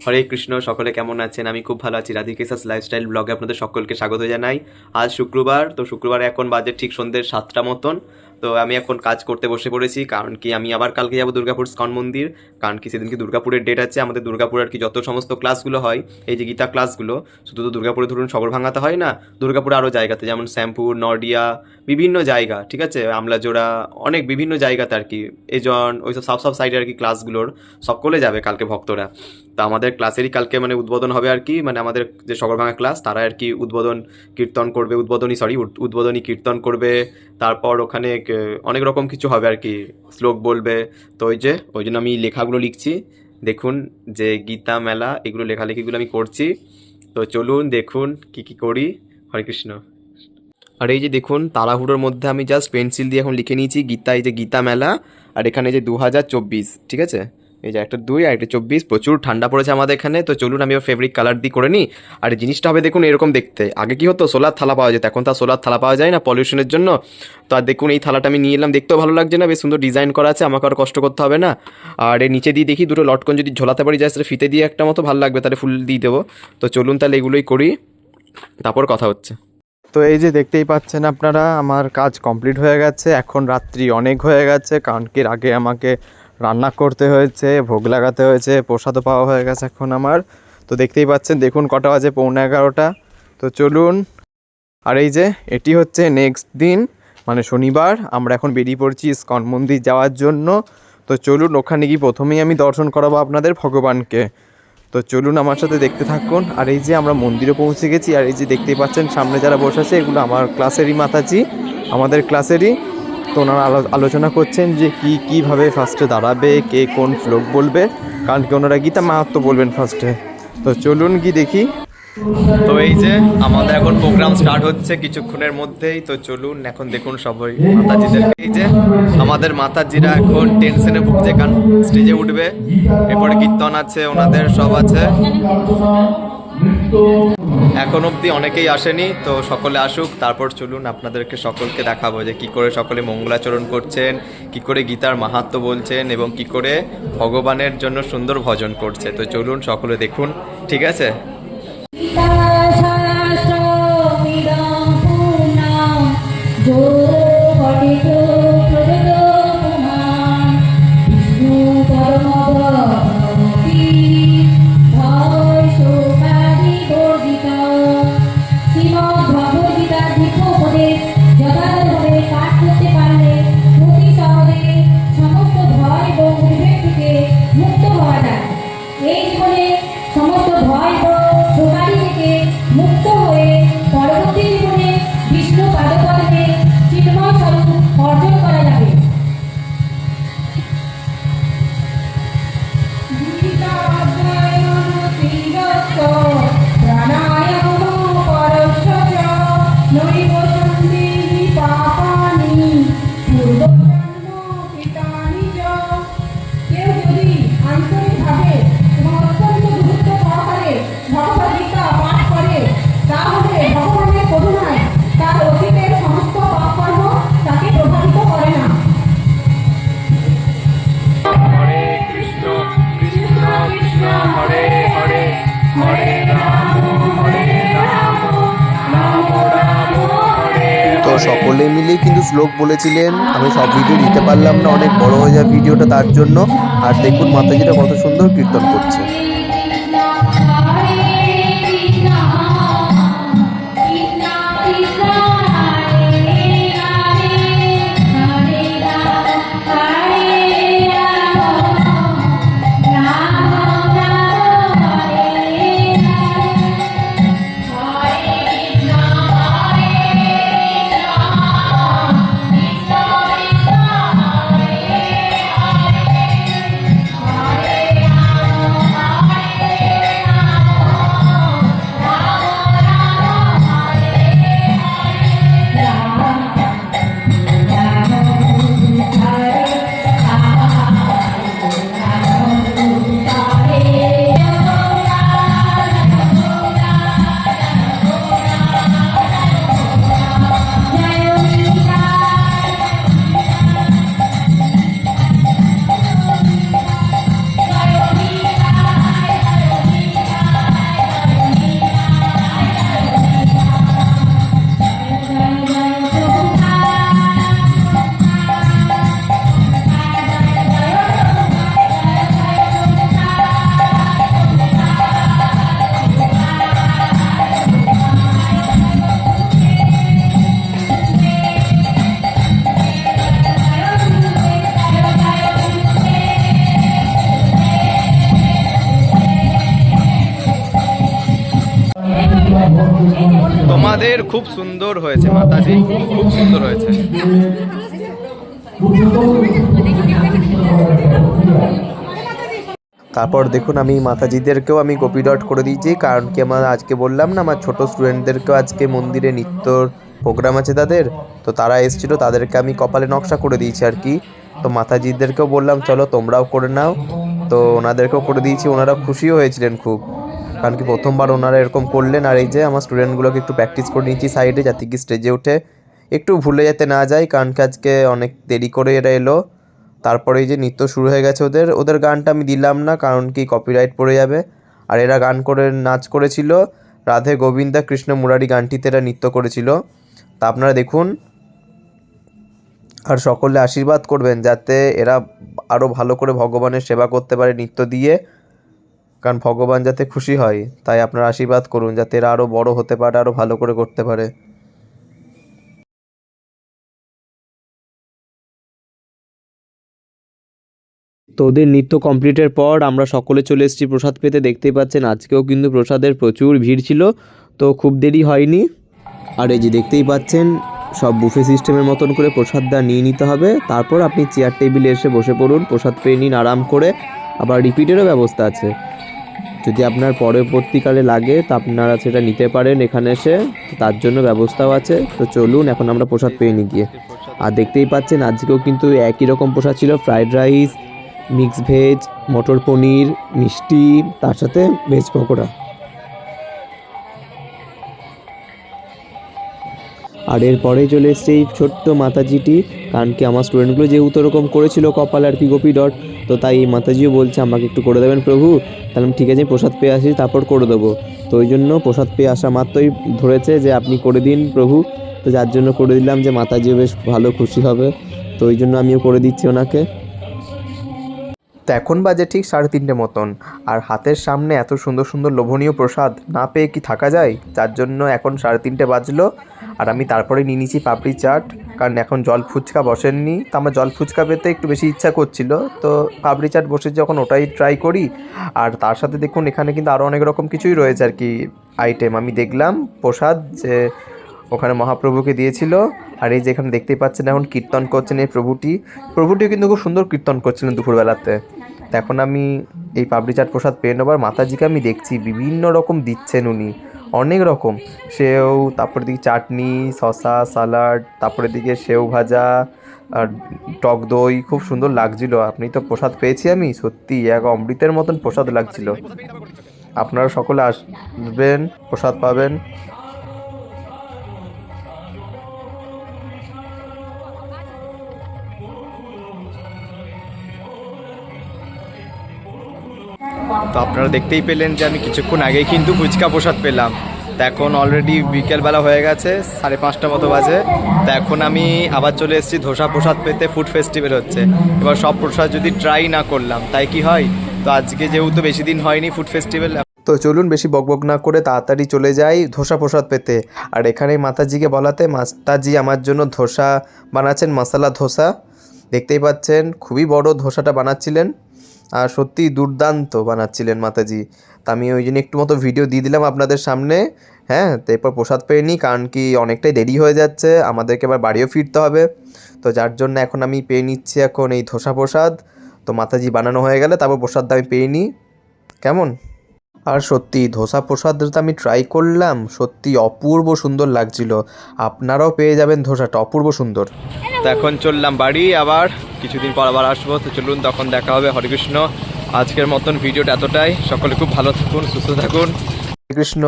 হরে কৃষ্ণ, সকলে কেমন আছেন? আমি খুব ভালো আছি। রাধিকেশাস লাইফস্টাইল ব্লগে আপনাদের সকলকে স্বাগত জানাই। আজ শুক্রবার, তো শুক্রবার এখন বাজে ঠিক সন্ধ্যে 7টা মতন। তো আমি এখন কাজ করতে বসে পড়েছি, কারণ কি আমি আবার কালকে যাবো দুর্গাপুর স্কন মন্দির। কারণ কি সেদিনকে দুর্গাপুরের ডেট আছে। আমাদের দুর্গাপুর আর কি যত সমস্ত ক্লাসগুলো হয়, এই যে গীতা ক্লাসগুলো, শুধু তো দুর্গাপুরে ধরুন সগরভাঙাতে হয় না, দুর্গাপুরে আরও জায়গাতে, যেমন শ্যামপুর, নডিয়া, বিভিন্ন জায়গা, ঠিক আছে, আমলাজোড়া, অনেক বিভিন্ন জায়গাতে আর কি এজন ওইসব সব সাইডে আর কি ক্লাসগুলোর সকলে যাবে কালকে ভক্তরা। তা আমাদের ক্লাসেরই কালকে মানে উদ্বোধন হবে আর কি, মানে আমাদের যে সগরভাঙা ক্লাস তারা আর কি উদ্বোধন কীর্তন করবে, উদ্বোধনী কীর্তন করবে। তারপর ওখানে অনেক রকম কিছু হবে আর কি, শ্লোক বলবে। তো ওই জন্য আমি লেখাগুলো লিখছি। দেখুন যে গীতা মেলা, এগুলো লেখালেখিগুলো আমি করছি। তো চলুন দেখুন কি কি করি। হরে কৃষ্ণ। আর এই যে দেখুন, তাড়াহুড়োর মধ্যে আমি জাস্ট পেন্সিল দিয়ে এখন লিখে নিয়েছি গীতা, এই যে গীতা মেলা। আর এখানে যে 2024, ঠিক আছে, এই যে একটা 2 আর একটা 24। প্রচুর ঠান্ডা পড়েছে আমাদের এখানে। তো চলুন আমি ফেব্রিক কালার দিয়ে করে নিই। আর জিনিসটা হবে দেখুন এরকম দেখতে। আগে কি হতো, সোলার থালা পাওয়া যেত, এখন তো আর সোলার থালা পাওয়া যায় না পলিউশনের জন্য। তো আর দেখুন এই থালাটা আমি নিয়ে এলাম, দেখতেও ভালো লাগছে না, বেশ সুন্দর ডিজাইন করা আছে, আমাকে আর কষ্ট করতে হবে না। আর এর নিচে দিয়ে দেখি দুটো লটকন যদি ঝোলাতে পারি, জাস্ট ফিতে দিয়ে একটা মতো ভালো লাগবে, তাহলে ফুল দিয়ে দেবো। তো চলুন তাহলে এগুলোই করি, তারপর কথা হচ্ছে। তো এই যে দেখতেই পাচ্ছেন আপনারা, আমার কাজ কমপ্লিট হয়ে গেছে। এখন রাত্রি অনেক হয়ে গেছে, কারণ কি আগে আমাকে রান্না করতে হয়েছে, ভোগ লাগাতে হয়েছে, প্রসাদও পাওয়া হয়ে গেছে এখন আমার। তো দেখতেই পাচ্ছেন, দেখুন কটা বাজে, 11:15। তো চলুন। আর এই যে এটি হচ্ছে নেক্সট দিন, মানে শনিবার, আমরা এখন বেরিয়ে পড়ছি ইস্কন মন্দির যাওয়ার জন্য। তো চলুন, ওখানে গিয়ে প্রথমেই আমি দর্শন করাবো আপনাদের ভগবানকে। তো চলুন আমার সাথে দেখতে থাকুন। আর এই যে আমরা মন্দিরে পৌঁছে গেছি। আর এই যে দেখতেই পাচ্ছেন সামনে যারা বসে আছে, এগুলো আমার ক্লাসেরই মাতাজি, আমাদের ক্লাসেরই। তো ওনারা আলোচনা করছেন যে কীভাবে ফার্স্টে দাঁড়াবে, কে কোন শ্লোক বলবে, কারণ কি ওনারা গীতা মাহাত্ম বলবেন ফার্স্টে। তো চলুন গিয়ে দেখি। তো এই যে আমাদের এখন প্রোগ্রাম স্টার্ট হচ্ছে কিছুক্ষণের মধ্যেই। তো চলুন এখন দেখুন সবাই মাতাজিদেরকে। এই যে আমাদের মাতাজিরা এখন টেনশনে ভুগছে, কারণ স্টেজে উঠবে, এরপরে কীর্তন আছে, ওনাদের সব আছে। এখন অবধি অনেকেই আসেনি, তো সকলে আসুক, তারপর চলুন আপনাদেরকে সকলকে দেখাবো যে কী করে সকলে মঙ্গলাচরণ করছেন, কি করে গীতার মাহাত্ম্য বলছেন, এবং কি করে ভগবানের জন্য সুন্দর ভজন করছে। তো চলুন সকলে দেখুন, ঠিক আছে। তো সকলে মিলে কিন্তু শ্লোক বলেছিলেন, আমি সব ভিডিও দিতে পারলাম না, অনেক বড় হয়ে যায় ভিডিওটা, তার জন্য। আর দেখুন মাতাজিটা কত সুন্দর কীর্তন করছে। তোমাদের খুব সুন্দর হয়েছে মাতাজি, খুব সুন্দর হয়েছে। তারপর দেখুন আমি মাতাজিদেরকেও আমি গোপী ডট করে দিয়েছি, কারণ কি আমার আজকে বললাম না আমার ছোট স্টুডেন্টদেরকেও আজকে মন্দিরে নৃত্যর প্রোগ্রাম আছে তাদের, তো তারা এসেছিলো, তাদেরকে আমি কপালে নকশা করে দিয়েছি আর কি। তো মাতাজিদেরকেও বললাম চলো তোমরাও করে নাও, তো ওনাদেরকেও করে দিয়েছি, ওনারা খুশিও হয়েছিলেন খুব, কারণ কি প্রথমবার ওনারা এরকম করলেন। আর এই যে আমার স্টুডেন্টগুলোকে একটু প্র্যাকটিস করে নিয়েছি সাইডে, যাতে কি স্টেজে উঠে একটু ভুলে যেতে না যায়, কারণ কি আজকে অনেক দেরি করে এরা এলো। তারপরে এই যে নৃত্য শুরু হয়ে গেছে ওদের, ওদের গানটা আমি দিলাম না, কারণ কি কপিরাইট পড়ে যাবে। আর এরা গান করে নাচ করেছিল, রাধে গোবিন্দা কৃষ্ণ মুরারি গানটিতে এরা নৃত্য করেছিল, তা আপনারা দেখুন। আর সকলে আশীর্বাদ করবেন যাতে এরা আরও ভালো করে ভগবানের সেবা করতে পারে নৃত্য দিয়ে, কারণ ভগবান যাতে খুশি হয়, তাই আপনারা আশীর্বাদ করুন যাতে এরা আরও বড় হতে পারে, আরও ভালো করে করতে পারে। তো ওদের নৃত্য কমপ্লিটের পর আমরা সকলে চলে এসেছি প্রসাদ পেতে। দেখতেই পাচ্ছেন আজকেও কিন্তু প্রসাদের প্রচুর ভিড় ছিল, তো খুব দেরি হয়নি। আর এই যে দেখতেই পাচ্ছেন সব বুফে সিস্টেমের মতন করে প্রসাদটা নিয়ে নিতে হবে, তারপর আপনি চেয়ার টেবিলে এসে বসে পড়ুন, প্রসাদ পেয়ে নিন আরাম করে। আবার রিপিটেরও ব্যবস্থা আছে, যদি আপনার পরবর্তীকালে লাগে তা আপনারা সেটা নিতে পারেন এখানে এসে, তার জন্য ব্যবস্থাও আছে। তো চলুন এখন আমরা প্রসাদ পেয়ে নিই গিয়ে। আর দেখতেই পাচ্ছেন আজকেও কিন্তু একই রকম প্রসাদ ছিল, ফ্রাইড রাইস, মিক্স ভেজ, মটর পনির, মিষ্টি, তার সাথে ভেজ পকোড়া। আর এরপরেই চলে এসছে এই ছোট্ট মাতাজিটি, কারণ কি আমার স্টুডেন্টগুলো যেহেতু ওরকম করেছিল কপাল আর কি গোপী ডট, তো তাই এই মাতাজিও বলছে আমাকে একটু করে দেবেন প্রভু। তাহলে আমি ঠিক আছে প্রসাদ পেয়ে আসি তারপর করে দেবো। তো ওই জন্য প্রসাদ পেয়ে আসা মাত্রই ধরেছে যে আপনি করে দিন প্রভু, তো যার জন্য করে দিলাম, যে মাতাজিও বেশ ভালো খুশি হবে, তো ওই জন্য আমিও করে দিচ্ছি ওনাকে। তো এখন বাজে ঠিক 3:30 মতন, আর হাতের সামনে এত সুন্দর সুন্দর লোভনীয় প্রসাদ না পেয়ে কি থাকা যায়, যার জন্য এখন 3:30 বাজলো। আর আমি তারপরে নিয়ে নিয়েছি পাপড়ি চাট, কারণ এখন জল ফুচকা বসেননি, তো আমার জল ফুচকা পেতে একটু বেশি ইচ্ছা করছিল, তো পাপড়ি চাট বসে যখন ওটাই ট্রাই করি। আর তার সাথে দেখুন এখানে কিন্তু আরও অনেক রকম কিছুই রয়েছে আর কি আইটেম, আমি দেখলাম প্রসাদ যে ওখানে মহাপ্রভুকে দিয়েছিল। আর এই যে এখানে দেখতেই পাচ্ছেন এখন কীর্তন করছেন এই প্রভুটিও কিন্তু খুব সুন্দর কীর্তন করছিলেন দুপুরবেলাতে। তো এখন আমি এই পাপড়ি চাট প্রসাদ পেয়ে নেবার, মাতাজিকে আমি দেখছি বিভিন্ন রকম দিচ্ছেন উনি, অনেক রকম সেও, তারপরে দিকে চাটনি, শসা, সালাড, তারপরে দিকে সেও ভাজা আর টক দই, খুব সুন্দর লাগছিল। আপনি তো প্রসাদ পেয়েছি আমি, সত্যি এক অমৃতের মতন প্রসাদ লাগছিল। আপনারা সকলে আসবেন, প্রসাদ পাবেন। তো আপনারা দেখতেই পেলেন যে আমি কিছুক্ষণ আগেই কিন্তু ফুচকা প্রসাদ পেলাম। তো এখন অলরেডি বিকেলবেলা হয়ে গেছে, 5:30 মতো বাজে। তো এখন আমি আবার চলে এসেছি ধোসা প্রসাদ পেতে, ফুড ফেস্টিভ্যাল হচ্ছে। এবার সব প্রসাদ যদি ট্রাই না করলাম তাই কি হয়, তো আজকে যেহেতু বেশি দিন হয়নি ফুড ফেস্টিভ্যাল, তো চলুন বেশি বকবক না করে তাড়াতাড়ি চলে যাই ধোসা প্রসাদ পেতে। আর এখানে মাতাজিকে বলাতে মাতাজি আমার জন্য ধোসা বানাচ্ছেন, মশলা ধোসা। দেখতেই পাচ্ছেন খুবই বড় ধোসাটা বানাচ্ছিলেন, আর সত্যি দুর্দান্ত বানাচ্ছিলেন মাতাজি। তা আমি ওই জন্য একটু মতো ভিডিও দিয়ে দিলাম আপনাদের সামনে। হ্যাঁ, তো এরপর প্রসাদ পেয়ে নিই, কারণ কি অনেকটাই দেরি হয়ে যাচ্ছে, আমাদেরকে আবার বাড়িও ফিরতে হবে। তো যার জন্য এখন আমি পেয়ে নিচ্ছি এখন এই ধোসা প্রসাদ। তো মাতাজি বানানো হয়ে গেলে তারপর প্রসাদটা আমি পেয়ে নিই, কেমন। আর সত্যি ধোসা প্রসাদটা আমি ট্রাই করলাম, সত্যি অপূর্ব সুন্দর লাগছিল। আপনারাও পেয়ে যাবেন ধোসাটা, অপূর্ব সুন্দর। তো এখন চললাম বাড়ি, আবার কিছুদিন পর আবার আসবো। তো চলুন তখন দেখা হবে। হরে কৃষ্ণ। আজকের মতন ভিডিওটা এতটাই, সকলে খুব ভালো থাকুন, সুস্থ থাকুন। কৃষ্ণ।